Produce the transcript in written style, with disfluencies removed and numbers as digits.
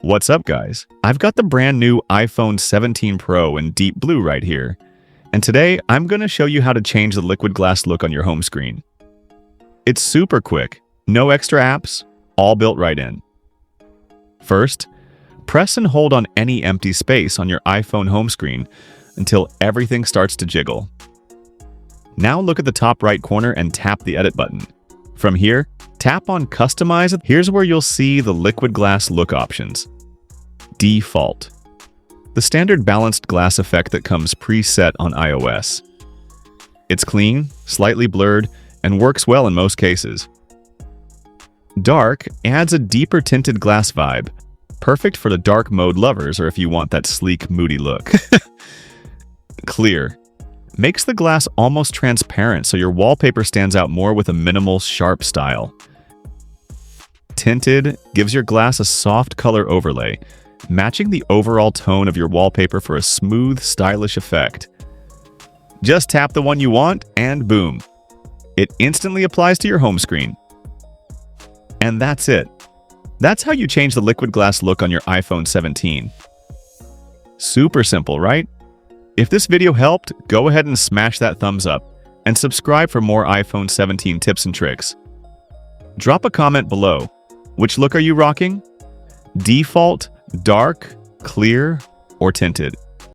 What's up, guys? I've got the brand new iPhone 17 Pro in deep blue right here. And today, I'm going to show you how to change the liquid glass look on your home screen. It's super quick, no extra apps, all built right in. First, press and hold on any empty space on your iPhone home screen until everything starts to jiggle. Now look at the top right corner and tap the edit button. From here, tap on Customize. Here's where you'll see the liquid glass look options. Default. The standard balanced glass effect that comes preset on iOS. It's clean, slightly blurred, and works well in most cases. Dark adds a deeper tinted glass vibe, perfect for the dark mode lovers or if you want that sleek, moody look. Clear. Makes the glass almost transparent so your wallpaper stands out more with a minimal, sharp style. Tinted gives your glass a soft color overlay, matching the overall tone of your wallpaper for a smooth, stylish effect. Just tap the one you want and boom, it instantly applies to your home screen. And that's it. That's how you change the liquid glass look on your iPhone 17. Super simple, right? If this video helped, go ahead and smash that thumbs up and subscribe for more iPhone 17 tips and tricks. Drop a comment below. Which look are you rocking? Default, dark, clear, or tinted?